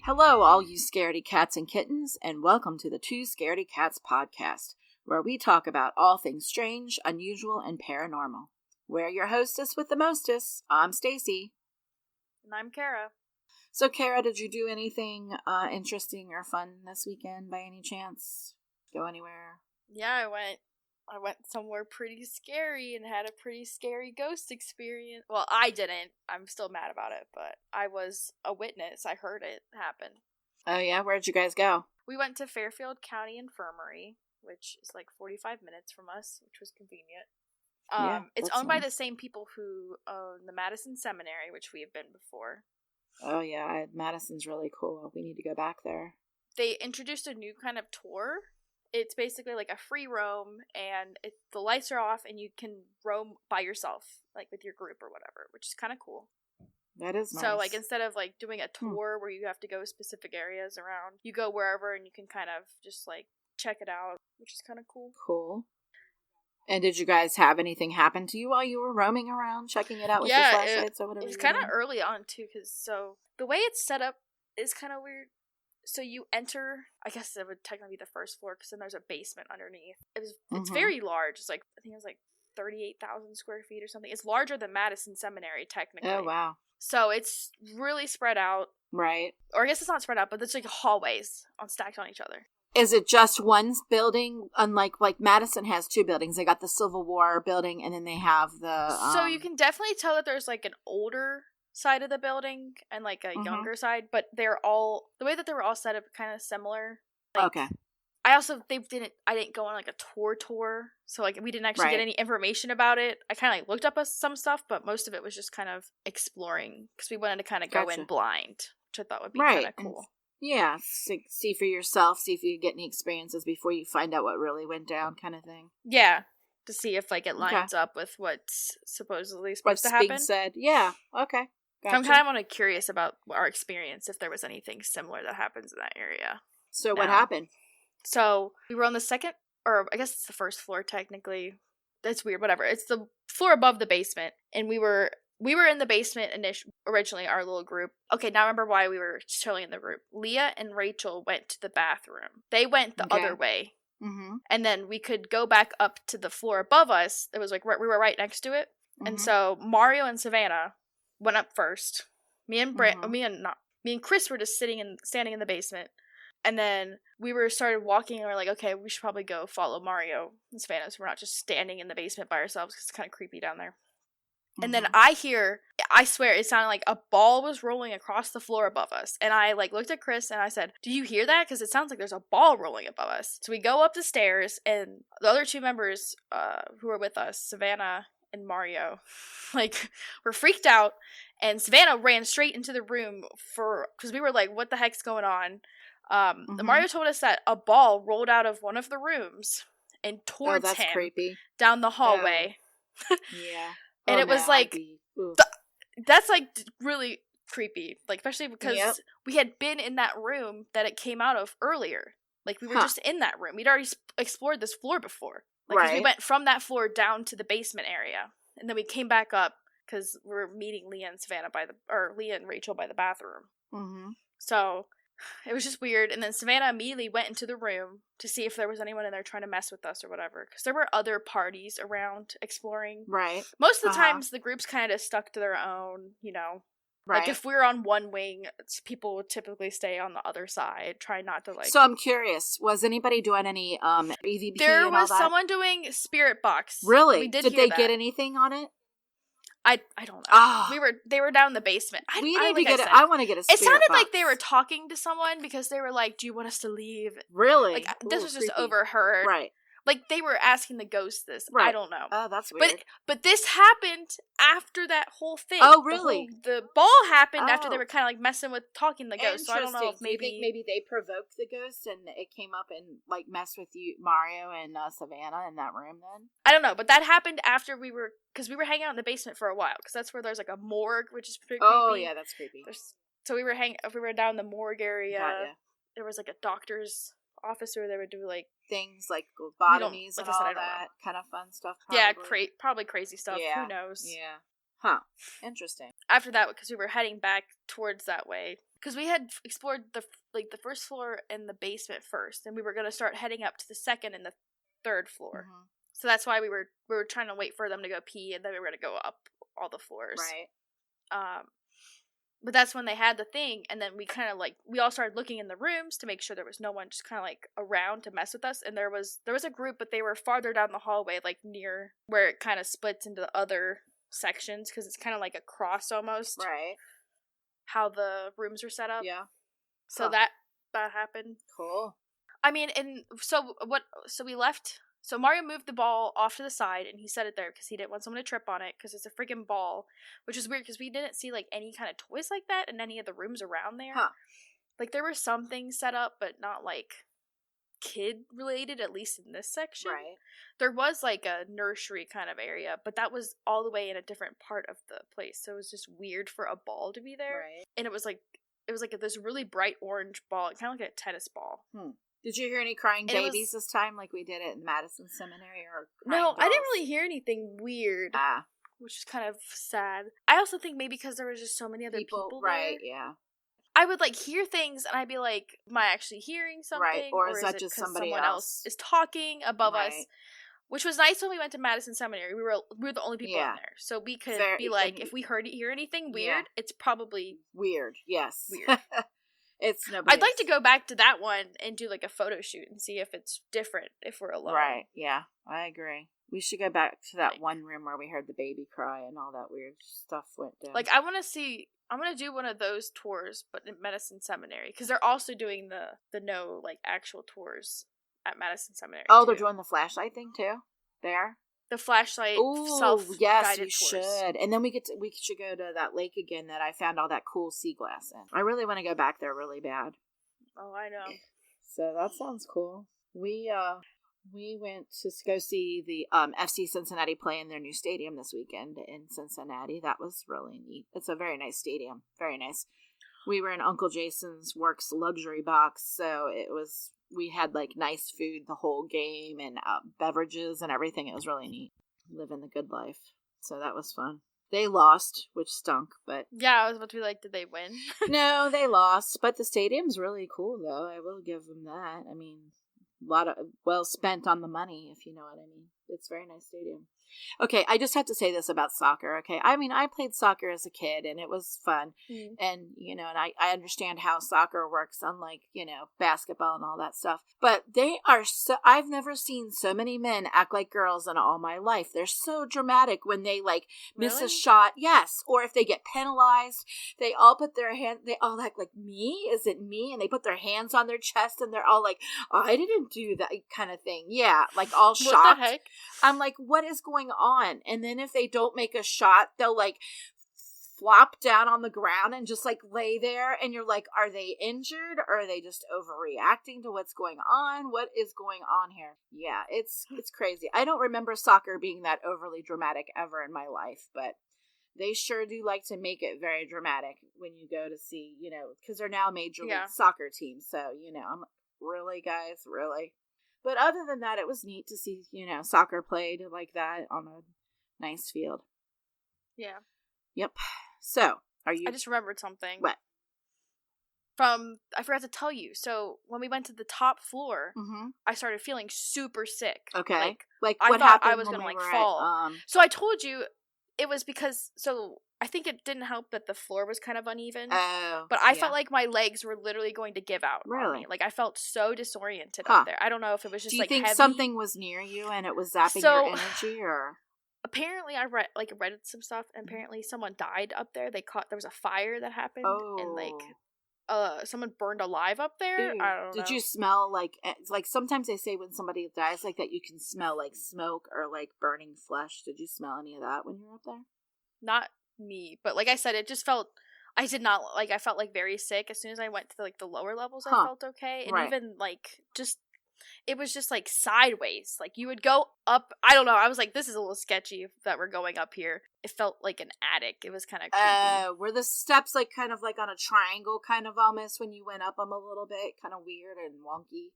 Hello, all you scaredy cats and kittens, and welcome to the Two Scaredy Cats podcast, where we talk about all things strange, unusual, and paranormal. We're your hostess with the mostest. I'm Stacy. And I'm Kara. So, Kara, did you do anything interesting or fun this weekend by any chance? Go anywhere? Yeah, I went somewhere pretty scary and had a pretty scary ghost experience. Well, I didn't. I'm still mad about it, but I was a witness. I heard it happen. Oh, yeah? Where'd you guys go? We went to Fairfield County Infirmary, which is like 45 minutes from us, which was convenient. It's owned by the same people who own the Madison Seminary, which we have been before. Oh, yeah. Madison's really cool. We need to go back there. They introduced a new kind of tour. It's basically like a free roam, and the lights are off, and you can roam by yourself, like with your group or whatever, which is kind of cool. That is nice. So, like, instead of, like, doing a tour where you have to go specific areas around, you go wherever, and you can kind of just, like, check it out, which is kind of cool. Cool. And did you guys have anything happen to you while you were roaming around, checking it out with your flashlights or whatever? It was kind of early on, too, because, the way it's set up is kind of weird. So you enter, I guess it would technically be the first floor, because then there's a basement underneath. It's very large. It's like, I think it was like 38,000 square feet or something. It's larger than Madison Seminary, technically. Oh, wow. So it's really spread out. Right. Or I guess it's not spread out, but it's like hallways stacked on each other. Is it just one building? Unlike, like, Madison has two buildings. They got the Civil War building, and then they have the... So you can definitely tell that there's, like, an older side of the building and like a younger side, but they're all the way that they were all set up kind of similar. Like, okay. I didn't go on like a tour, so like we didn't actually get any information about it. I kind of like looked up some stuff, but most of it was just kind of exploring because we wanted to kind of go in blind, which I thought would be kind of cool. Yeah, see for yourself, see if you get any experiences before you find out what really went down, kind of thing. Yeah. To see if like it lines up with what's supposedly supposed to happen. What's being said. Yeah, okay. Gotcha. So I'm kind of curious about our experience, if there was anything similar that happens in that area. So what happened? So we were on the second, or I guess it's the first floor technically. That's weird, whatever. It's the floor above the basement, and we were in the basement originally, our little group. Okay, now I remember why we were chilling in the group. Leah and Rachel went to the bathroom. They went the other way. Mm-hmm. And then we could go back up to the floor above us. It was like we were right next to it. Mm-hmm. And so Mario and Savannah went up first. Me and Chris were just standing in the basement. And then we started walking, and we're like, okay, we should probably go follow Mario and Savannah, so we're not just standing in the basement by ourselves, because it's kind of creepy down there. Mm-hmm. And then I swear, it sounded like a ball was rolling across the floor above us. And I like looked at Chris and I said, do you hear that? Because it sounds like there's a ball rolling above us. So we go up the stairs, and the other two members who were with us, Savannah and Mario, like, were freaked out, and Savannah ran straight into the room because we were like, what the heck's going on? Mario told us that a ball rolled out of one of the rooms and towards him creepy. Down the hallway. Yeah. And it was like, that's like really creepy, like, especially because we had been in that room that it came out of earlier. Like, we were just in that room. We'd already explored this floor before. Like, 'cause we went from that floor down to the basement area, and then we came back up because we were meeting Leah and Rachel by the bathroom. Mm-hmm. So it was just weird. And then Savannah immediately went into the room to see if there was anyone in there trying to mess with us or whatever, because there were other parties around exploring. Right. Most of the times, the groups kind of stuck to their own, Right. Like, if we're on one wing, people would typically stay on the other side, try not to, like... So I'm curious, was anybody doing any EVP There and all was that? someone doing Spirit Box. Really? We did they that. Get anything on it? I don't know. Oh. They were down in the basement. I want to get a Spirit It sounded Box. like they were talking to someone, because they were like, do you want us to leave? Really? Like, this was just overheard. Right. Like, they were asking the ghost this. Right. I don't know. Oh, that's weird. But this happened after that whole thing. Oh, really? The ball happened after they were kind of, like, messing with talking to the ghost. So I don't know if maybe... Do you think maybe they provoked the ghost and it came up and, like, messed with you, Mario and Savannah in that room then? I don't know, but that happened after because we were hanging out in the basement for a while, because that's where there's, like, a morgue, which is pretty creepy. Oh, yeah, that's creepy. So we were down the morgue area. Got ya. There was like a doctor's office where they would do like things like lobotomies like and I said, all I don't that kind of fun stuff. Yeah, Probably. probably crazy stuff. Yeah. Who knows? Yeah. Huh. Interesting. After that, because we were heading back towards that way, because we had explored the first floor and the basement first, and we were gonna start heading up to the second and the third floor. Mm-hmm. So that's why we were trying to wait for them to go pee, and then we were gonna go up all the floors. Right. But that's when they had the thing, and then we all started looking in the rooms to make sure there was no one just kind of like around to mess with us. And there was a group, but they were farther down the hallway, like near where it kind of splits into the other sections, because it's kind of like a cross almost. Right. How the rooms are set up. Yeah. So that happened. Cool. I mean, and so we left. So Mario moved the ball off to the side, and he set it there because he didn't want someone to trip on it, because it's a freaking ball, which is weird because we didn't see like any kind of toys like that in any of the rooms around there. Huh. Like there were some things set up, but not like kid related, at least in this section. Right. There was like a nursery kind of area, but that was all the way in a different part of the place, so it was just weird for a ball to be there. Right. And it was like this really bright orange ball, kind of like a tennis ball. Did you hear any crying babies this time, like we did at Madison Seminary? Or no, I didn't really hear anything weird, which is kind of sad. I also think maybe because there was just so many other people there. Right, yeah. I would like hear things, and I'd be like, "Am I actually hearing something? Right, or is that it just someone somebody else is talking above right. us?" Which was nice when we went to Madison Seminary. We were the only people in there, so we could be like, if we hear anything weird, it's probably weird. Yes, weird. It's nobody. I'd like to go back to that one and do like a photo shoot and see if it's different if we're alone. Right, yeah, I agree. We should go back to that one room where we heard the baby cry and all that weird stuff went down. Like, I'm going to do one of those tours, but in Madison Seminary, because they're also doing the no, like, actual tours at Madison Seminary. Oh, they're doing the flashlight thing, too? There? The flashlight self-guided yes, we tours. should. And then we should go to that lake again that I found all that cool sea glass in. I really want to go back there really bad. Oh, I know. So that sounds cool. We went to go see the FC Cincinnati play in their new stadium this weekend in Cincinnati. That was really neat. It's a very nice stadium. Very nice. We were in Uncle Jason's Works luxury box, so we had like nice food the whole game and beverages and everything. It was really neat. Living the good life. So that was fun. They lost, which stunk, but... Yeah, I was about to be like, did they win? No, they lost, but the stadium's really cool, though. I will give them that. I mean, a lot of well spent on the money, if you know what I mean. It's a very nice stadium. Okay, I just have to say this about soccer, okay? I mean, I played soccer as a kid, and it was fun. Mm. And, and I understand how soccer works, unlike, basketball and all that stuff. But they are I've never seen so many men act like girls in all my life. They're so dramatic when they, miss a shot. Yes. Or if they get penalized, they all put their they all act like, me? Is it me? And they put their hands on their chest, and they're all like, oh, I didn't do that kind of thing. Yeah, all shocked. What the heck? I'm like, what is going on? And then if they don't make a shot, they'll flop down on the ground and just lay there, and you're like, are they injured, or are they just overreacting to what's going on? What is going on here? Yeah, it's crazy. I don't remember soccer being that overly dramatic ever in my life, but they sure do like to make it very dramatic when you go to see, because they're now major league soccer teams. So, I'm like, really, guys, really? But other than that, it was neat to see, soccer played like that on a nice field. Yeah. Yep. So, I just remembered something. What? I forgot to tell you. So, when we went to the top floor, mm-hmm. I started feeling super sick. Okay. I what thought happened I was going to fall. So, I told you it was because, I think it didn't help that the floor was kind of uneven. Oh. But I felt like my legs were literally going to give out. Really? On me. I felt so disoriented up there. I don't know if it was just Do you think heavy. something was near you and it was zapping your energy, or? Apparently, I read some stuff, and apparently someone died up there. There was a fire that happened, and someone burned alive up there. Ew. I don't know. Did you smell sometimes they say when somebody dies like that, you can smell smoke or burning flesh. Did you smell any of that when you were up there? Not me, but like I said, it just felt. I did not I felt very sick as soon as I went to the lower levels. I felt okay, and even just it was just like sideways. Like you would go up. I don't know. I was like, this is a little sketchy that we're going up here. It felt like an attic. It was kind of creepy. Were the steps like kind of like on a triangle, kind of almost when you went up them a little bit, kind of weird and wonky?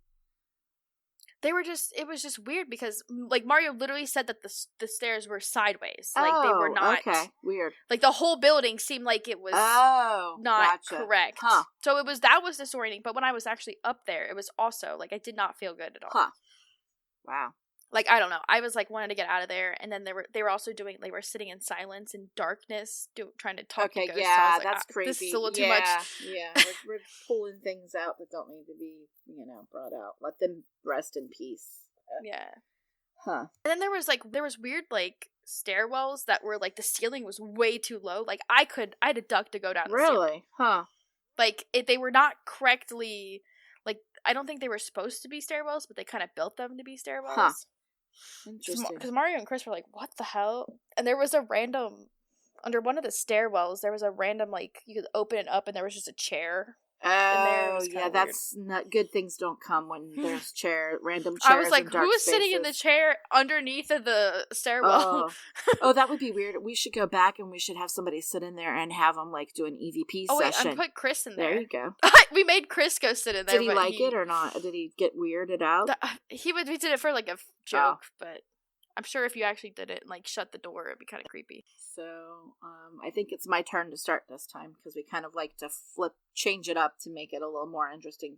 They were just, it was just weird because like Mario literally said that the stairs were sideways. Like they were not. Okay, weird. Like the whole building seemed like it was not correct. Huh. So that was disorienting. But when I was actually up there, it was also like I did not feel good at all. Huh. Wow. Like I don't know. I was like wanting to get out of there, and then they were also doing. They were sitting in silence and darkness, trying to talk to ghosts. Yeah, so I was like, that's creepy. This is a little too much. Yeah, we're pulling things out that don't need to be, brought out. Let them rest in peace. Yeah. Huh. And then there was weird like stairwells that were like the ceiling was way too low. Like I had to duck to go down. The ceiling. Really? Huh. Like they were not correctly. Like I don't think they were supposed to be stairwells, but they kind of built them to be stairwells. Huh. Interesting. Because Mario and Chris were like, "What the hell?" And there was a random under one of the stairwells. There was a random like you could open it up, and there was just a chair. Oh, yeah, that's not good. Things don't come when there's random chairs. I was like, who is sitting in the chair underneath of the stairwell? Oh, that would be weird. We should go back and we should have somebody sit in there and have them like do an EVP session. Wait, I put Chris in there. There you go. We made Chris go sit in there. Did he like it or not? Did he get weirded out? We did it for like a joke, but I'm sure if you actually did it and like shut the door, it'd be kind of creepy. So, I think it's my turn to start this time because we kind of like to change it up to make it a little more interesting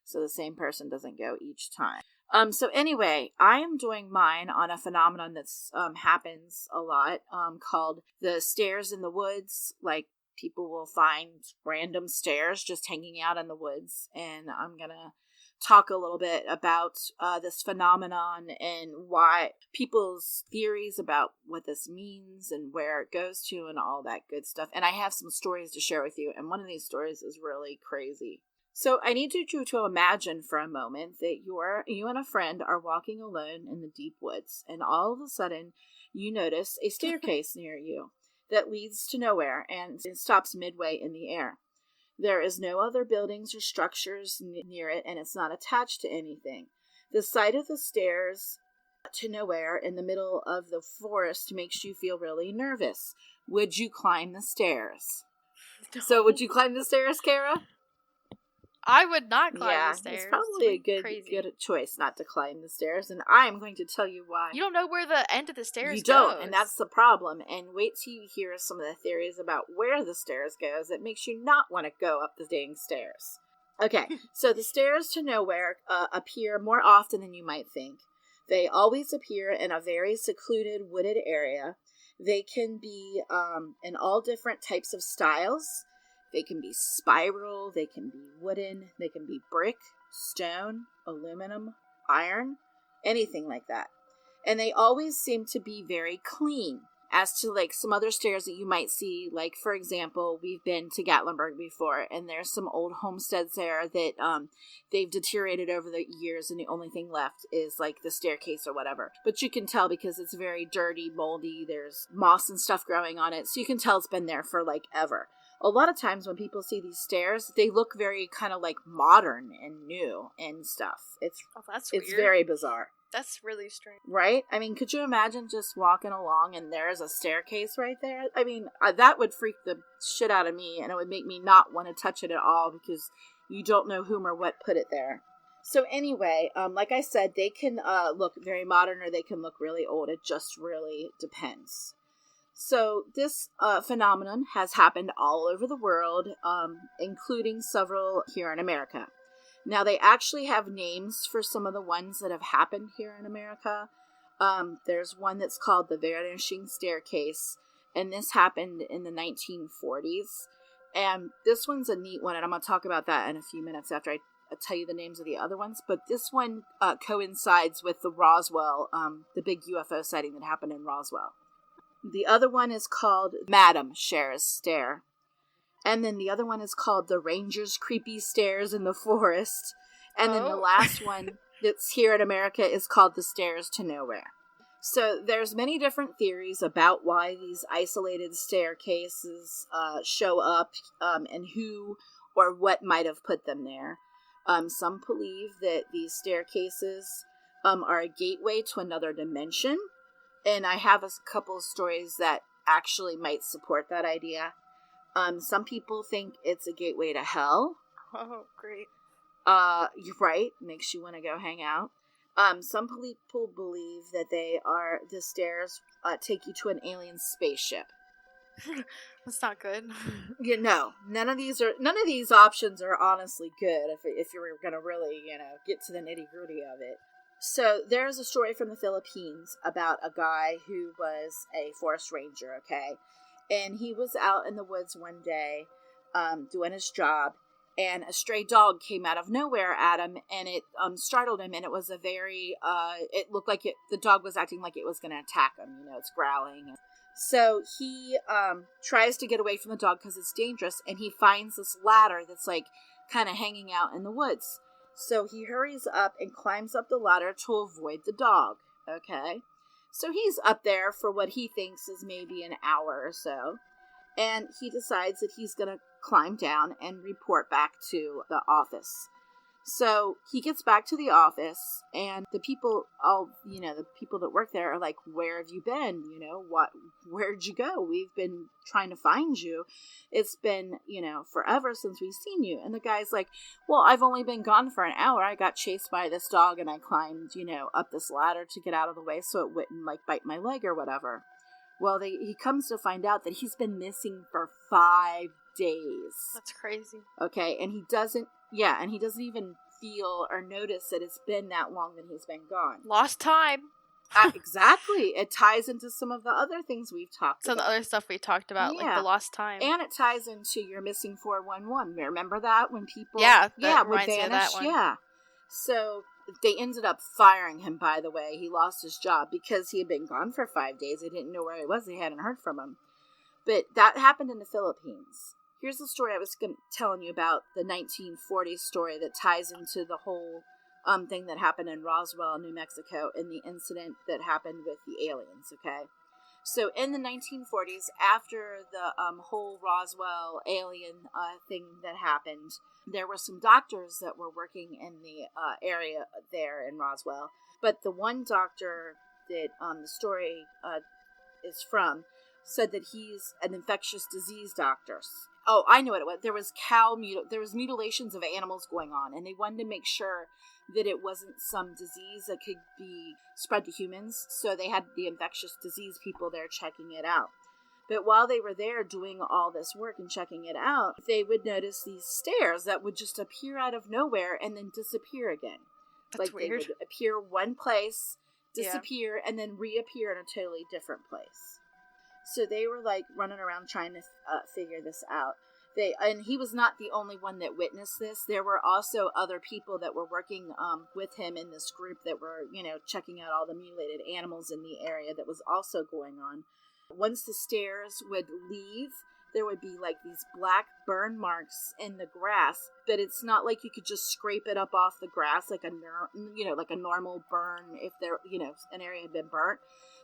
so the same person doesn't go each time. So anyway, I am doing mine on a phenomenon that's happens a lot, called the stairs in the woods. Like people will find random stairs just hanging out in the woods, and I'm gonna talk a little bit about this phenomenon and why people's theories about what this means and where it goes to and all that good stuff. And I have some stories to share with you, and one of these stories is really crazy. So I need you to imagine for a moment that you and a friend are walking alone in the deep woods, and all of a sudden you notice a staircase near you that leads to nowhere and it stops midway in the air. There is no other buildings or structures near it, and it's not attached to anything. The sight of the stairs to nowhere in the middle of the forest makes you feel really nervous. Would you climb the stairs? No. So would you climb the stairs, Kara? I would not climb the stairs. It's probably a good choice not to climb the stairs, and I'm going to tell you why. You don't know where the end of the stairs goes. You don't, and that's the problem. And wait till you hear some of the theories about where the stairs goes. It makes you not want to go up the dang stairs. Okay, so the stairs to nowhere appear more often than you might think. They always appear in a very secluded, wooded area. They can be in all different types of styles. They can be spiral, they can be wooden, they can be brick, stone, aluminum, iron, anything like that. And they always seem to be very clean. As to like some other stairs that you might see, like for example, we've been to Gatlinburg before, and there's some old homesteads there that they've deteriorated over the years, and the only thing left is like the staircase or whatever. But you can tell because it's very dirty, moldy, there's moss and stuff growing on it, so you can tell it's been there for like ever. A lot of times when people see these stairs, they look very kind of like modern and new and stuff. It's weird. Very bizarre. That's really strange. Right? I mean, could you imagine just walking along and there's a staircase right there? I mean, that would freak the shit out of me, and it would make me not want to touch it at all because you don't know whom or what put it there. So anyway, like I said, they can look very modern or they can look really old. It just really depends. So this phenomenon has happened all over the world, including several here in America. Now, they actually have names for some of the ones that have happened here in America. There's one that's called the Vanishing Staircase, and this happened in the 1940s. And this one's a neat one, and I'm going to talk about that in a few minutes after I tell you the names of the other ones. But this one coincides with the Roswell, the big UFO sighting that happened in Roswell. The other one is called Madame Cher's Stair. And then the other one is called the Ranger's Creepy Stairs in the Forest. And then the last one that's here in America is called the Stairs to Nowhere. So there's many different theories about why these isolated staircases show up and who or what might have put them there. Some believe that these staircases are a gateway to another dimension. And I have a couple of stories that actually might support that idea. Some people think it's a gateway to hell. Oh, great. You're right. Makes you want to go hang out. Some people believe that the stairs take you to an alien spaceship. That's not good. Yeah, no, none of these options are honestly good if you were gonna really, get to the nitty gritty of it. So there's a story from the Philippines about a guy who was a forest ranger, okay? And he was out in the woods one day, doing his job, and a stray dog came out of nowhere at him, and it startled him, and it was it looked like the dog was acting like it was going to attack him, it's growling. So he tries to get away from the dog because it's dangerous, and he finds this ladder that's like kind of hanging out in the woods. So he hurries up and climbs up the ladder to avoid the dog, okay? So he's up there for what he thinks is maybe an hour or so, and he decides that he's going to climb down and report back to the office. So he gets back to the office, and the people that work there are like, "Where have you been? Where'd you go? We've been trying to find you. It's been, forever since we've seen you." And the guy's like, "Well, I've only been gone for an hour. I got chased by this dog, and I climbed, up this ladder to get out of the way so it wouldn't, bite my leg or whatever." Well, he comes to find out that he's been missing for 5 days. That's crazy. Okay, and he doesn't even feel or notice that it's been that long that he's been gone. Lost time. Exactly. It ties into some of the other things we've talked about. Some of the other stuff we talked about, like the lost time. And it ties into your missing 411. Remember that when people... would vanish? That one. Yeah. So they ended up firing him, by the way. He lost his job because he had been gone for 5 days. They didn't know where he was. They hadn't heard from him. But that happened in the Philippines. Here's the story I was telling you about, the 1940s story that ties into the whole thing that happened in Roswell, New Mexico, and the incident that happened with the aliens, okay? So in the 1940s, after the whole Roswell alien thing that happened, there were some doctors that were working in the area there in Roswell. But the one doctor that the story is from said that he's an infectious disease doctor. Oh, I know what it was. There was mutilations of animals going on, and they wanted to make sure that it wasn't some disease that could be spread to humans. So they had the infectious disease people there checking it out. But while they were there doing all this work and checking it out, they would notice these stairs that would just appear out of nowhere and then disappear again. That's weird. They would appear one place, disappear, and then reappear in a totally different place. So they were running around trying to figure this out. And he was not the only one that witnessed this. There were also other people that were working with him in this group that were, checking out all the mutilated animals in the area that was also going on. Once the stairs would leave, there would be these black burn marks in the grass, but it's not like you could just scrape it up off the grass like a normal burn if there, an area had been burnt.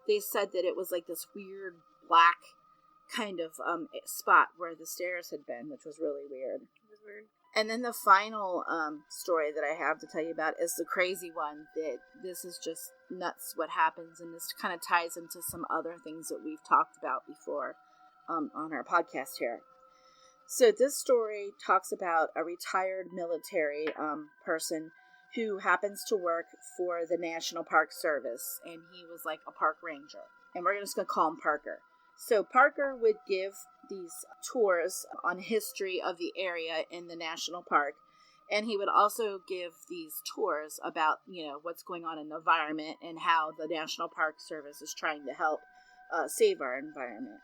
They said that it was this weird black kind of spot where the stairs had been, which was really weird. It was weird. And then the final story that I have to tell you about is the crazy one, that this is just nuts what happens, and this kind of ties into some other things that we've talked about before on our podcast here. So this story talks about a retired military person who happens to work for the National Park Service, and he was a park ranger. And we're just going to call him Parker. So Parker would give these tours on history of the area in the national park, and he would also give these tours about, what's going on in the environment and how the National Park Service is trying to help save our environment.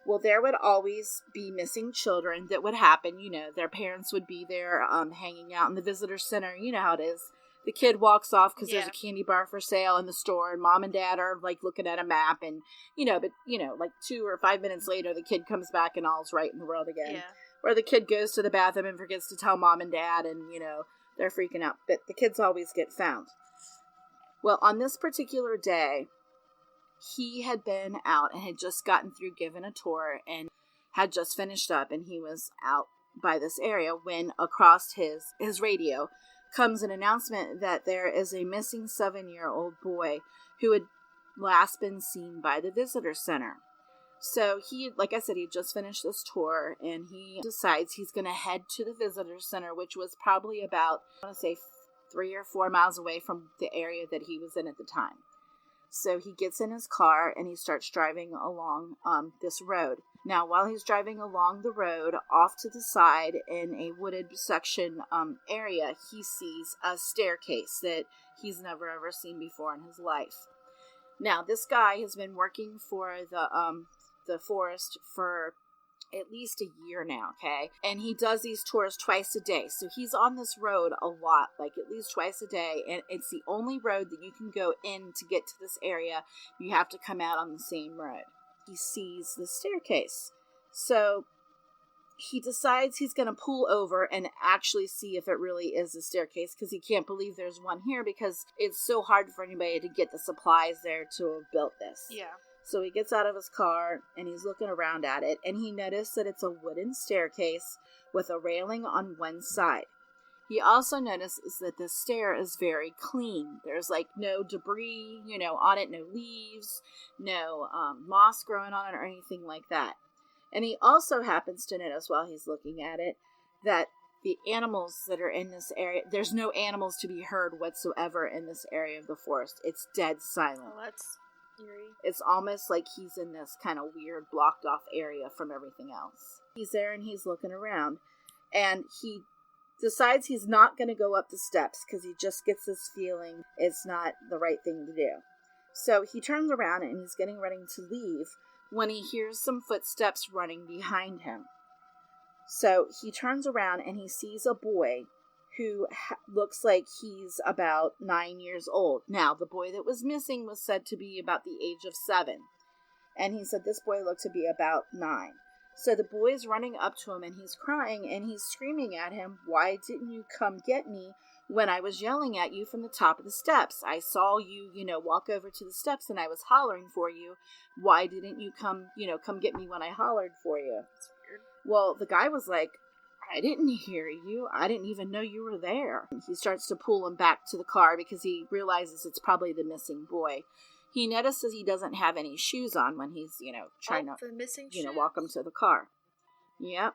Well, there would always be missing children that would happen. Their parents would be there hanging out in the visitor center. You know how it is. The kid walks off because there's a candy bar for sale in the store, and mom and dad are looking at a map, and 2 or 5 minutes later, the kid comes back and all's right in the world again. Yeah. Or the kid goes to the bathroom and forgets to tell mom and dad, and they're freaking out. But the kids always get found. Well, on this particular day, he had been out and had just gotten through giving a tour and had just finished up, and he was out by this area when across his radio comes an announcement that there is a missing 7-year-old boy who had last been seen by the visitor center. So he, like I said, he just finished this tour, and he decides he's going to head to the visitor center, which was probably about, I want to say, 3 or 4 miles away from the area that he was in at the time. So he gets in his car and he starts driving along this road. Now, while he's driving along the road, off to the side in a wooded section area, he sees a staircase that he's never ever seen before in his life. Now, this guy has been working for the forest for at least a year now, okay? And he does these tours twice a day. So he's on this road a lot, like at least twice a day. And it's the only road that you can go in to get to this area. You have to come out on the same road. He sees the staircase. So he decides he's going to pull over and actually see if it really is a staircase, because he can't believe there's one here because it's so hard for anybody to get the supplies there to have built this. Yeah. So he gets out of his car and he's looking around at it, and he noticed that it's a wooden staircase with a railing on one side. He also notices that the stair is very clean. There's like no debris, on it, no leaves, no moss growing on it or anything like that. And he also happens to notice while he's looking at it that the animals that are in this area, there's no animals to be heard whatsoever in this area of the forest. It's dead silent. Oh, that's eerie. It's almost like he's in this kind of weird blocked off area from everything else. He's there and he's looking around, and he decides he's not going to go up the steps because he just gets this feeling it's not the right thing to do. So he turns around and he's getting ready to leave when he hears some footsteps running behind him. So he turns around and he sees a boy who looks like he's about 9 years old. Now, the boy that was missing was said to be about the age of 7. And he said this boy looked to be about 9. So the boy is running up to him and he's crying and he's screaming at him, "Why didn't you come get me when I was yelling at you from the top of the steps? I saw you, walk over to the steps and I was hollering for you. Why didn't you come get me when I hollered for you?" That's weird. Well, the guy was like, "I didn't hear you. I didn't even know you were there." He starts to pull him back to the car because he realizes it's probably the missing boy. He notices he doesn't have any shoes on when he's, trying to, the missing shoes? walk him to the car. Yep.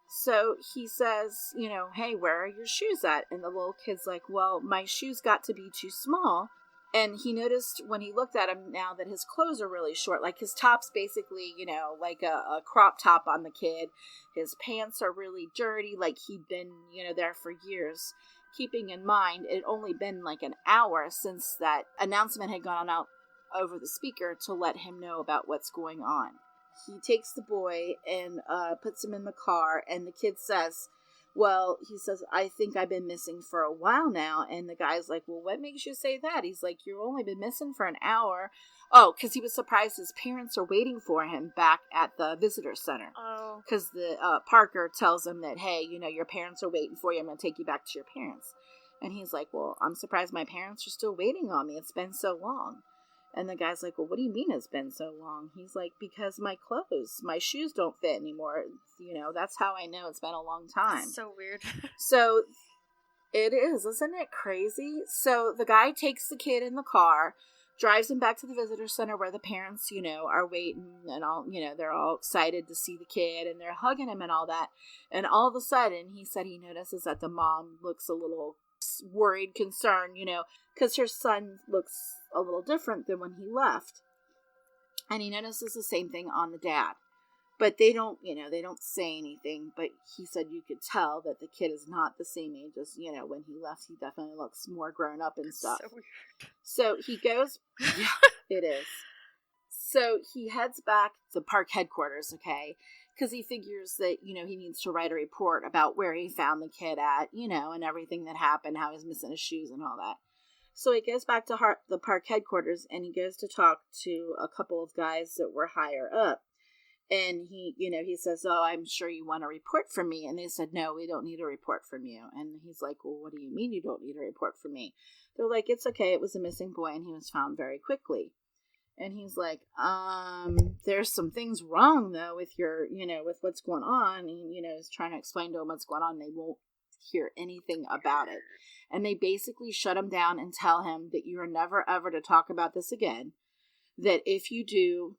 So he says, "Hey, where are your shoes at?" And the little kid's like, "Well, my shoes got to be too small." And he noticed when he looked at him now that his clothes are really short. Like his top's basically, like a crop top on the kid. His pants are really dirty, like he'd been, there for years. Keeping in mind, it had only been like an hour since that announcement had gone out over the speaker to let him know about what's going on. He takes the boy and puts him in the car, and the kid says, he says, "I think I've been missing for a while now." And the guy's like, "Well, what makes you say that?" He's like, "You've only been missing for an hour." Oh, because he was surprised his parents are waiting for him back at the visitor center. Oh. Because the Parker tells him that, "Hey, your parents are waiting for you. I'm going to take you back to your parents." And he's like, "Well, I'm surprised my parents are still waiting on me. It's been so long." And the guy's like, "Well, what do you mean it's been so long?" He's like, "Because my shoes don't fit anymore. That's how I know it's been a long time." That's so weird. So it is, isn't it crazy? So the guy takes the kid in the car, drives him back to the visitor center where the parents, are waiting and all, they're all excited to see the kid and they're hugging him and all that. And all of a sudden, he said he notices that the mom looks a little worried, concerned, because her son looks a little different than when he left. And he notices the same thing on the dad. But they don't say anything. But he said you could tell that the kid is not the same age as, when he left. He definitely looks more grown up and stuff. So weird. So he goes, yeah, it is. So he heads back to park headquarters, okay? Because he figures that, he needs to write a report about where he found the kid at, and everything that happened, how he's missing his shoes and all that. So he goes back to the park headquarters and he goes to talk to a couple of guys that were higher up. And he says, "Oh, I'm sure you want a report from me." And they said, "No, we don't need a report from you." And he's like, "Well, what do you mean you don't need a report from me?" They're like, "It's okay. It was a missing boy and he was found very quickly." And he's like, there's some things wrong, though, with your, with what's going on. And, he's trying to explain to him what's going on. They won't hear anything about it. And they basically shut him down and tell him that you are never, ever to talk about this again. That if you do,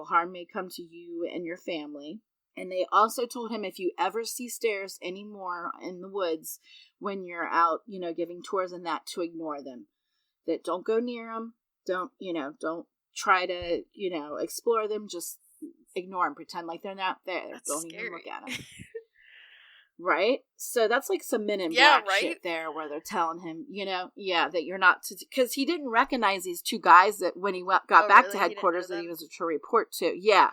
harm may come to you and your family. And they also told him if you ever see stairs anymore in the woods when you're out, giving tours and that, to ignore them. That don't go near them. Don't try to, explore them. Just ignore them. Pretend like they're not there. That's don't scary. even look at them. Right? So that's like some Men in Black shit there where they're telling him, that you're not to... Because he didn't recognize these two guys that when he got back to headquarters that he was to report to. Yeah.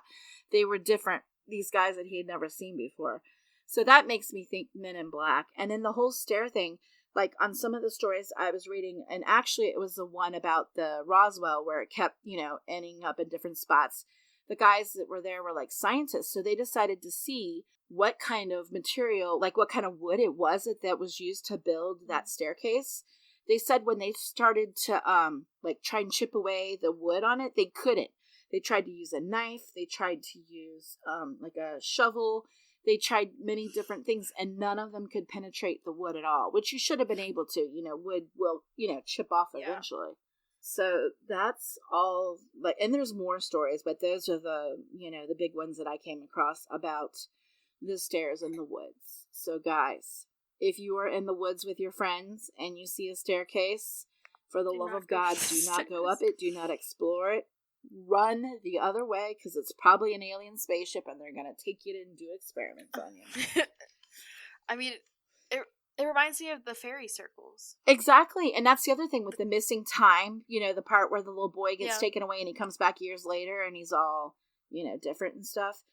They were different. These guys that he had never seen before. So that makes me think Men in Black. And then the whole stair thing, like on some of the stories I was reading, and actually it was the one about the Roswell where it kept, ending up in different spots. The guys that were there were like scientists. So they decided to see what kind of material, like what kind of wood it was that was used to build that staircase. They said when they started to try and chip away the wood on it, they couldn't. They tried to use a knife. They tried to use like a shovel. They tried many different things, and none of them could penetrate the wood at all, which you should have been able to. Wood will, chip off eventually. So that's all. And there's more stories, but those are the, the big ones that I came across about the stairs in the woods. So guys, if you are in the woods with your friends and you see a staircase, for the love of God, do not go up it. Do not explore it. Run the other way, because it's probably an alien spaceship and they're going to take you to do experiments on you. I mean, it reminds me of the fairy circles. Exactly. And that's the other thing with the missing time, the part where the little boy gets taken away and he comes back years later and he's all, different and stuff.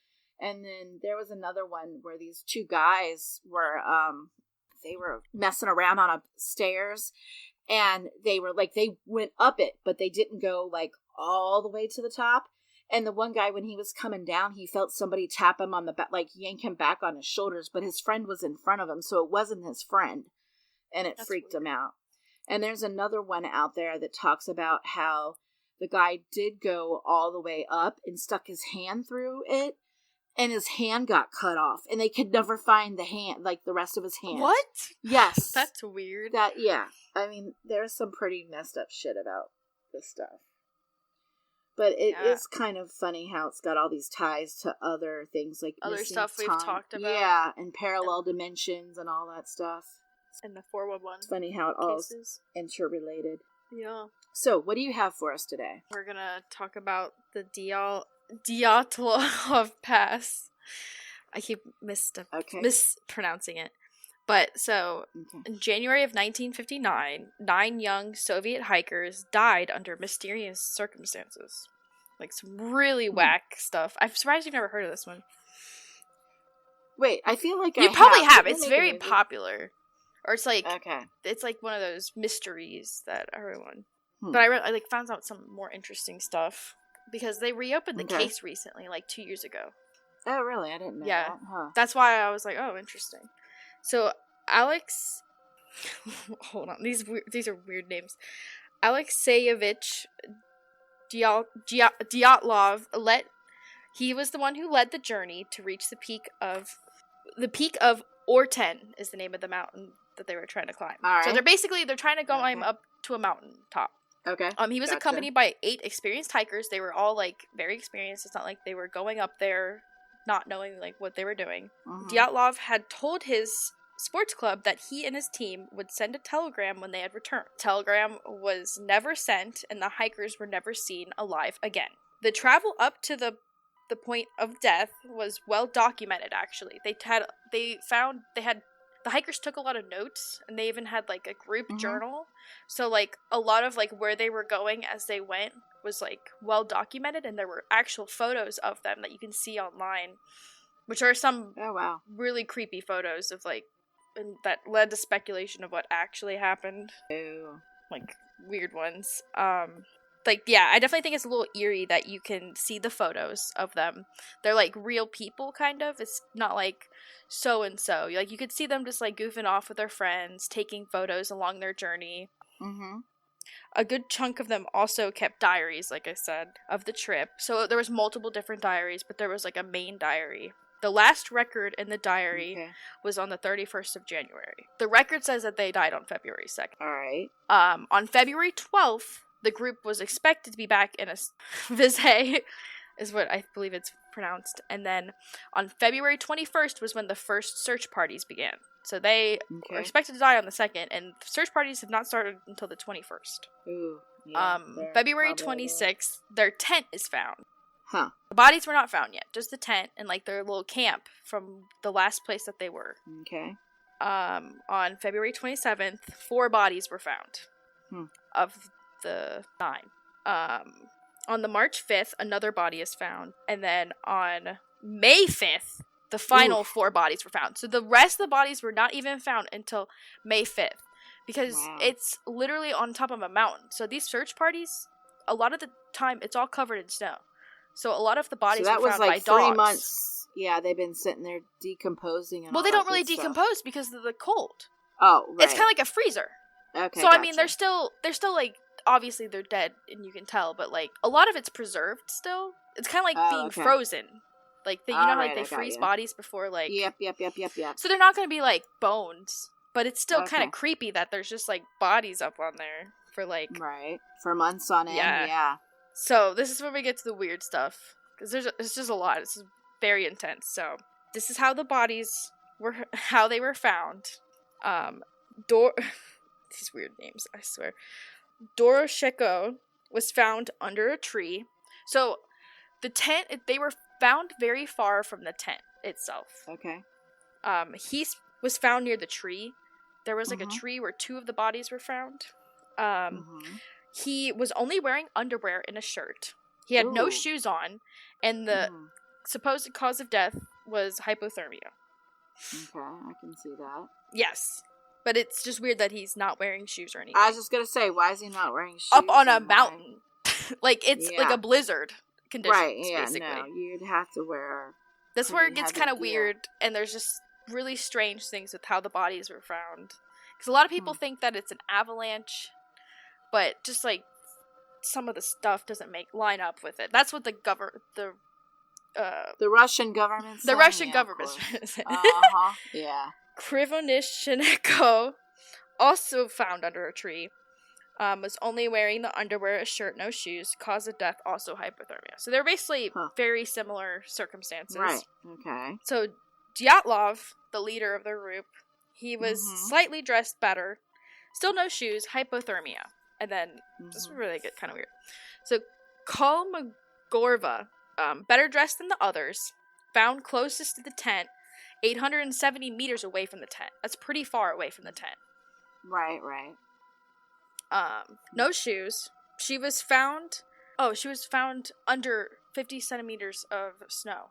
And then there was another one where these two guys were, they were messing around on stairs, and they were like, they went up it, but they didn't go like all the way to the top. And the one guy, when he was coming down, he felt somebody tap him on the back, like yank him back on his shoulders, but his friend was in front of him, so it wasn't his friend. And it freaked him out. And there's another one out there that talks about how the guy did go all the way up and stuck his hand through it, and his hand got cut off, and they could never find the hand, like the rest of his hand. What? Yes. That's weird. I mean, there's some pretty messed up shit about this stuff. But it is kind of funny how it's got all these ties to other things, like other stuff we've talked about. Yeah, and parallel dimensions and all that stuff. And the 411. It's funny how it all is interrelated. Yeah. So, what do you have for us today? We're gonna talk about the Dyatlov Pass. I keep mispronouncing it. But, so, in January of 1959, 9 young Soviet hikers died under mysterious circumstances. Like, some really whack stuff. I'm surprised you've never heard of this one. Wait, I feel like you probably have. It's very popular. Or it's like, it's like one of those mysteries that everyone... But I found out some more interesting stuff. Because they reopened the case recently, like 2 years ago. Oh, really? I didn't know that. Huh. That's why I was like, oh, interesting. So, Alex... Hold on. These are weird names. Alexeyevich Dyatlov he was the one who led the journey to reach the peak of Orten is the name of the mountain that they were trying to climb. All right. So they're trying to climb up to a mountain top. Okay. He was accompanied by 8 experienced hikers. They were all like very experienced. It's not like they were going up there not knowing like what they were doing. Dyatlov had told his sports club that he and his team would send a telegram when they had returned. Telegram was never sent, and the hikers were never seen alive again. The travel up to the point of death was well documented. Actually, the hikers took a lot of notes, and they even had like a group journal. So like a lot of like where they were going as they went was like well documented, and there were actual photos of them that you can see online, which are some really creepy photos of like, and that led to speculation of what actually happened. Ew. Like weird ones. I definitely think it's a little eerie that you can see the photos of them. They're like real people, kind of. It's not like so and so. Like you could see them just like goofing off with their friends, taking photos along their journey. A good chunk of them also kept diaries, like I said, of the trip. So there was multiple different diaries, but there was like a main diary. The last record in the diary was on the 31st of January. The record says that they died on February 2nd. All right. On February 12th, the group was expected to be back in a Vizay, is what I believe it's pronounced. And then on February 21st was when the first search parties began. So they were expected to die on the 2nd, and search parties have not started until the 21st. Ooh, yeah, February 26th, their tent is found. Huh. The bodies were not found yet, just the tent and like their little camp from the last place that they were. Okay. On February 27th, 4 bodies were found of the 9. On the March 5th, another body is found, and then on May 5th, the final 4 bodies were found. So the rest of the bodies were not even found until May 5th. Because it's literally on top of a mountain. So these search parties, a lot of the time, it's all covered in snow. So a lot of the bodies were found by dogs. That was like 3 months. Yeah, they've been sitting there decomposing. And well, they don't really decompose because of the cold. Oh, right. It's kind of like a freezer. Okay, so, I mean, they're still like, obviously they're dead, and you can tell. But, like, a lot of it's preserved still. It's kind of like being frozen. Like, you know how like, they freeze bodies before, like... Yep. So they're not going to be, like, bones. But it's still kind of creepy that there's just, like, bodies up on there for, like... Right. For months on end, yeah. So, this is where we get to the weird stuff. Because it's just a lot. It's very intense. So, this is how the bodies were... How they were found. These weird names, I swear. Dorosheko was found under a tree. So, the tent... They were found very far from the tent itself. Okay. He was found near the tree. There was like a tree where 2 of the bodies were found. He was only wearing underwear and a shirt. He had no shoes on, and the supposed cause of death was hypothermia. Okay, I can see that. Yes, but it's just weird that he's not wearing shoes or anything. I was just gonna say, why is he not wearing shoes? Up on a mountain. Like, it's like a blizzard conditions, right, basically. No, you'd have to wear... That's where it gets kind of weird, and there's just really strange things with how the bodies were found. Because a lot of people think that it's an avalanche, but just, like, some of the stuff doesn't line up with it. That's what the Russian government The Russian government said. Yeah. Krivonishchenko, also found under a tree, was only wearing the underwear, a shirt, no shoes. Cause of death, also hypothermia. So they're basically very similar circumstances. Right, okay. So Dyatlov, the leader of the group, he was slightly dressed better. Still no shoes, hypothermia. And then, this is really good, kind of weird. So Kolmogorova, better dressed than the others, found closest to the tent, 870 meters away from the tent. That's pretty far away from the tent. Right. No shoes. She was found under 50 centimeters of snow.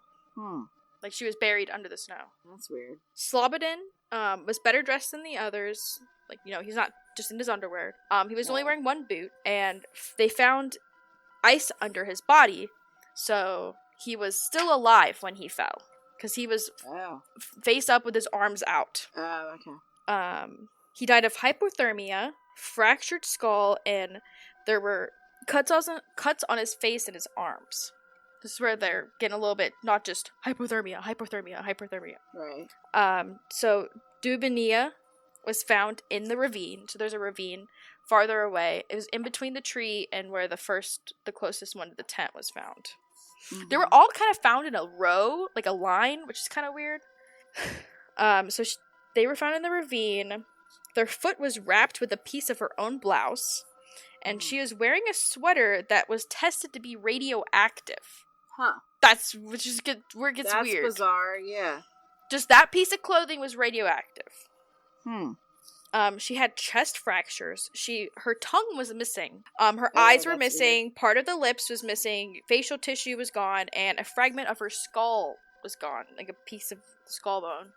Like, she was buried under the snow. That's weird. Slobodin, was better dressed than the others. Like, you know, he's not just in his underwear. He was only wearing 1 boot, and they found ice under his body, so he was still alive when he fell. Because he was face up with his arms out. Oh, okay. He died of hypothermia, fractured skull, and there were cuts on his face and his arms. This is where they're getting a little bit, not just hypothermia. Right. So Dubinia was found in the ravine. So there's a ravine farther away. It was in between the tree and where the closest one to the tent was found. They were all kind of found in a row, like a line, which is kind of weird. They were found in the ravine. Their foot was wrapped with a piece of her own blouse, and she was wearing a sweater that was tested to be radioactive. Huh. Which is good, where it gets weird. That's bizarre, yeah. Just that piece of clothing was radioactive. She had chest fractures. Her tongue was missing. Her eyes were missing. Weird. Part of the lips was missing. Facial tissue was gone, and a fragment of her skull was gone, like a piece of the skull bone.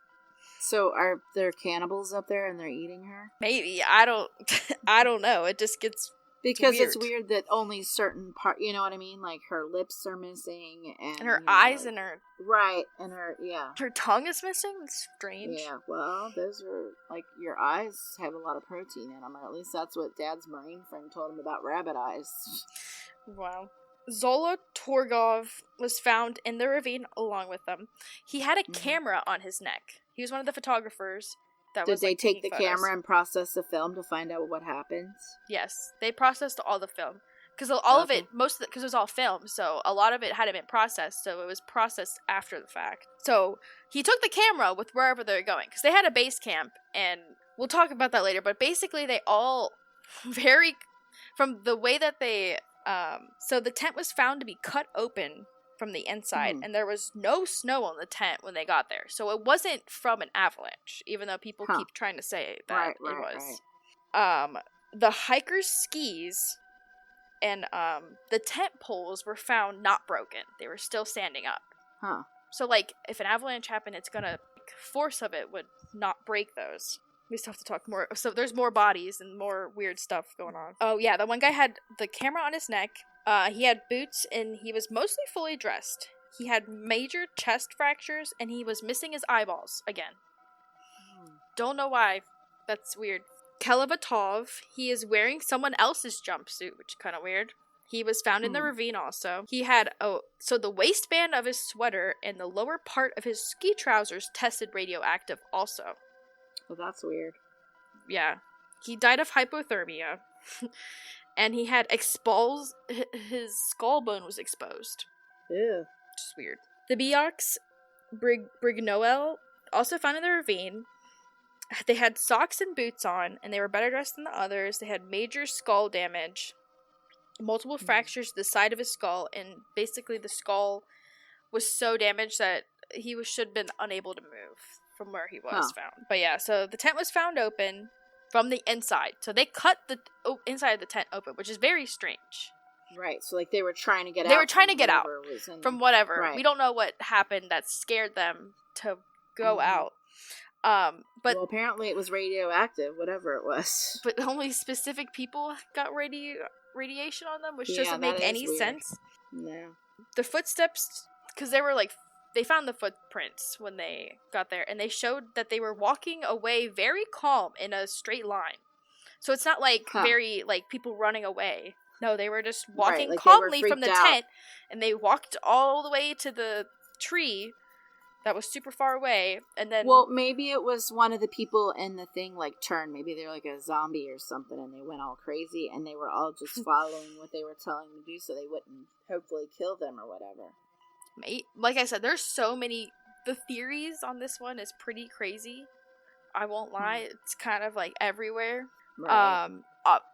So are there cannibals up there and they're eating her? Maybe. I don't know. It just gets Because it's weird that only certain part, you know what I mean? Like, her lips are missing, and her eyes and her... Right, and her, her tongue is missing? It's strange. Yeah, well, those are, like, your eyes have a lot of protein in them, or at least that's what Dad's Marine friend told him about rabbit eyes. Wow. Zola Torgov was found in the ravine along with them. He had a camera on his neck. He was one of the photographers. Did they take the camera and process the film to find out what happens? Yes, they processed all the film. Because all of it, because it was all film, so a lot of it hadn't been processed, so it was processed after the fact. So he took the camera with wherever they were going, because they had a base camp, and we'll talk about that later, but basically they all from the way that they, so the tent was found to be cut open from the inside, and there was no snow on the tent when they got there. So it wasn't from an avalanche, even though people keep trying to say that it was. Right. The hikers' skis and the tent poles were found not broken. They were still standing up. Huh. So, like, if an avalanche happened, it's gonna, force of it would not break those. We still have to talk more. So there's more bodies and more weird stuff going on. Oh, yeah, the one guy had the camera on his neck. He had boots, and he was mostly fully dressed. He had major chest fractures, and he was missing his eyeballs again. Don't know why. That's weird. Kelevatov, he is wearing someone else's jumpsuit, which is kind of weird. He was found in the ravine also. He had, so the waistband of his sweater and the lower part of his ski trousers tested radioactive also. Well, that's weird. Yeah. He died of hypothermia. And he had his skull bone was exposed. Ew. Just weird. The Biox Brignoel, also found in the ravine. They had socks and boots on, and they were better dressed than the others. They had major skull damage, multiple fractures to the side of his skull, and basically the skull was so damaged that he should have been unable to move from where he was found. But yeah, so the tent was found open from the inside. So they cut the inside of the tent open, which is very strange. Right, so like they were trying to get out. They were trying to get out from whatever. Right. We don't know what happened that scared them to go out. But well, apparently it was radioactive, whatever it was. But only specific people got radiation on them, which doesn't make any sense. No. The footsteps, because they found the footprints when they got there, and they showed that they were walking away very calm in a straight line. So it's not like very, like, people running away. No, they were just walking calmly from the tent, and they walked all the way to the tree that was super far away, and then... Well, maybe it was one of the people in the thing, like, turned. Maybe they were like a zombie or something, and they went all crazy, and they were all just following what they were telling them to do so they wouldn't hopefully kill them or whatever. Like I said, there's so many... The theories on this one is pretty crazy. I won't lie. It's kind of, like, everywhere. Right.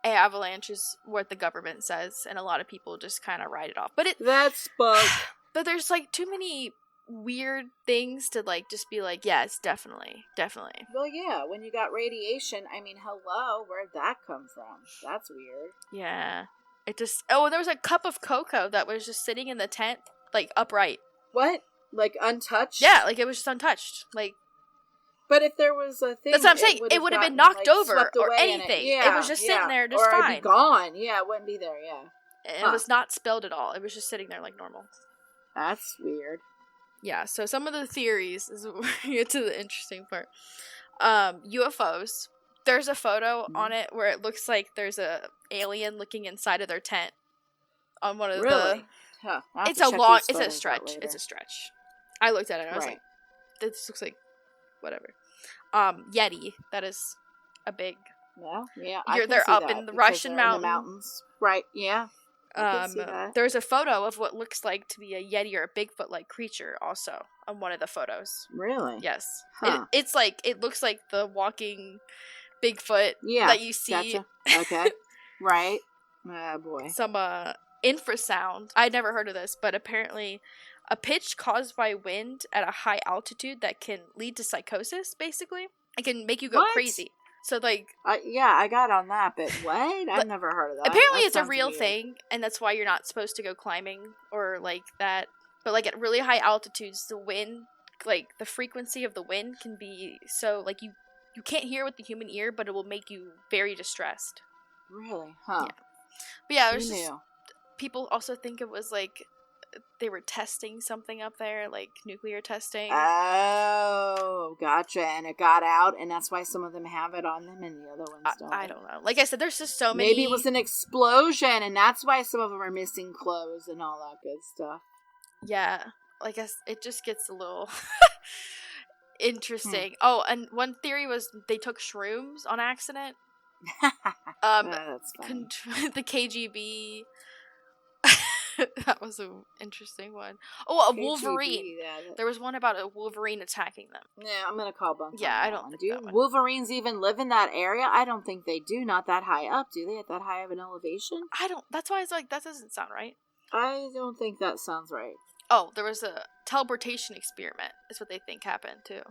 Avalanche is what the government says, and a lot of people just kind of write it off. That's bug. But there's, like, too many weird things to, like, just be like, yes, definitely. Well, yeah, when you got radiation, I mean, hello, where'd that come from? That's weird. Yeah. It just... Oh, there was a cup of cocoa that was just sitting in the tent, like, upright. What? Like, untouched? Yeah, like, it was just untouched. Like... But if there was a thing... That's what I'm saying. It would have been knocked over or anything. It was just sitting there just fine. Or it'd be gone. Yeah, it wouldn't be there, yeah. It was not spilled at all. It was just sitting there like normal. That's weird. Yeah, so some of the theories is where we get to the interesting part. UFOs. There's a photo on it where it looks like there's a alien looking inside of their tent. On one of the... Huh. It's a stretch. It's a stretch. I looked at it and I was like, this looks like whatever. Yeti. That is a big... Yeah. They're up in the Russian mountains. Right, yeah. There's a photo of what looks like to be a Yeti or a Bigfoot-like creature also on one of the photos. Really? Yes. Huh. It's like, it looks like the walking Bigfoot that you see. Gotcha. Okay. Right. Oh, boy. Some infrasound. I'd never heard of this, but apparently a pitch caused by wind at a high altitude that can lead to psychosis, basically. It can make you go crazy. So, like... I got on that, but what? I've never heard of that. Apparently it's a real thing, and that's why you're not supposed to go climbing or, like, that. But, like, at really high altitudes, the wind, like, the frequency of the wind can be so, like, you can't hear with the human ear, but it will make you very distressed. Really? Huh. But yeah, it Who was just, knew? people also think it was like they were testing something up there, like nuclear testing. Oh, gotcha. And it got out, and that's why some of them have it on them and the other ones don't. I don't know. Like I said, there's just so many. Maybe it was an explosion, and that's why some of them are missing clothes and all that good stuff. Yeah. Like it just gets a little interesting. Oh, and one theory was they took shrooms on accident. That's funny. The KGB. That was an interesting one. Oh, a KGB, Wolverine. There was one about a Wolverine attacking them. Yeah, I'm gonna call bunk. Yeah, I don't think do that one. Wolverines even live in that area? I don't think they do. Not that high up, do they? At that high of an elevation? I don't. That's why I was like, that doesn't sound right. I don't think that sounds right. Oh, there was a teleportation experiment. Is what they think happened too.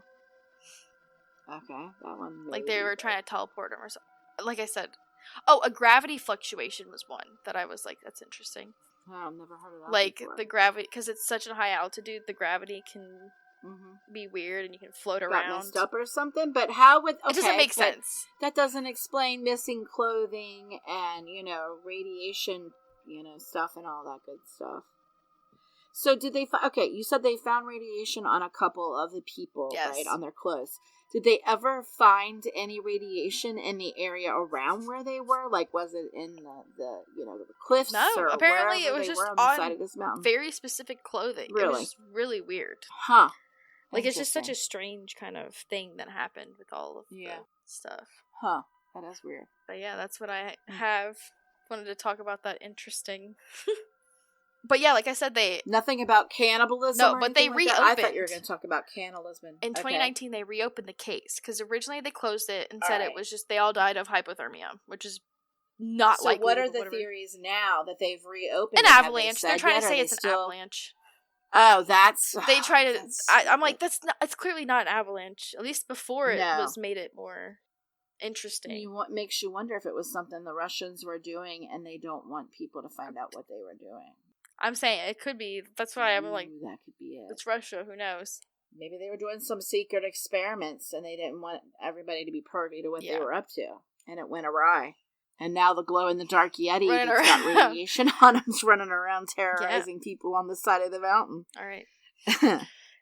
Okay, that one. Like they were trying to teleport them or something. Like I said, oh, a gravity fluctuation was one that I was like, that's interesting. Oh, I've never heard of that. Like before. the gravity, because it's such a high altitude, the gravity can be weird and you can float around. Got messed up or something. But how would it doesn't make sense? That doesn't explain missing clothing and radiation, stuff and all that good stuff. So did they? Okay, you said they found radiation on a couple of the people, yes, right, on their clothes. Did they ever find any radiation in the area around where they were? Like, was it in the cliffs? No, or apparently it was just on the side of this mountain. Very specific clothing. Really? It was just really weird. Huh. Like, it's just such a strange kind of thing that happened with all of the stuff. Huh. That is weird. But yeah, that's what I have. Wanted to talk about that interesting. But yeah, like I said, nothing about cannibalism. No, but they reopened. I thought you were going to talk about cannibalism. In 2019, they reopened the case because originally they closed it and said it was just they all died of hypothermia, which is not likely. So what are the theories now that they've reopened? An avalanche. They're trying to say it's an avalanche. Oh, that's. They try to. I'm like, that's not. It's clearly not an avalanche. At least before it was made it more interesting. Makes you wonder if it was something the Russians were doing and they don't want people to find out what they were doing. I'm saying it could be. That's why I'm like, that could be it. It's Russia. Who knows? Maybe they were doing some secret experiments and they didn't want everybody to be privy to what they were up to, and it went awry. And now the glow-in-the-dark Yeti that's got radiation on him's running around terrorizing people on the side of the mountain. All right.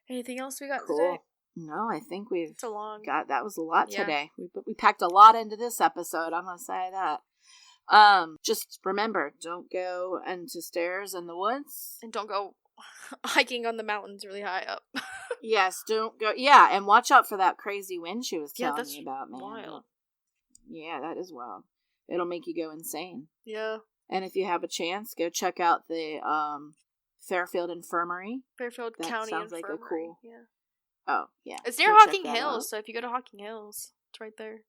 Anything else we got cool. today? No, I think we've got. That was a lot today. We packed a lot into this episode. I'm gonna say that. Just remember, don't go into stairs in the woods. And don't go hiking on the mountains really high up. Yes, don't go. Yeah, and watch out for that crazy wind she was telling me about, man. Wild. Yeah, that is wild. It'll make you go insane. Yeah. And if you have a chance, go check out the Fairfield Infirmary. Fairfield County sounds Infirmary. Like a cool. Yeah. Oh, yeah. It's near Hocking Hills, so if you go to Hocking Hills, it's right there.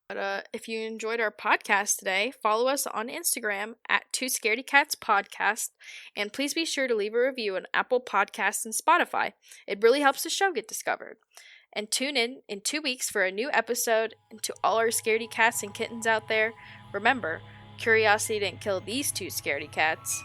But if you enjoyed our podcast today, follow us on Instagram at Two Scaredy Cats Podcast, and please be sure to leave a review on Apple Podcasts and Spotify. It really helps the show get discovered. And tune in 2 weeks for a new episode. And to all our scaredy cats and kittens out there, remember, curiosity didn't kill these two scaredy cats.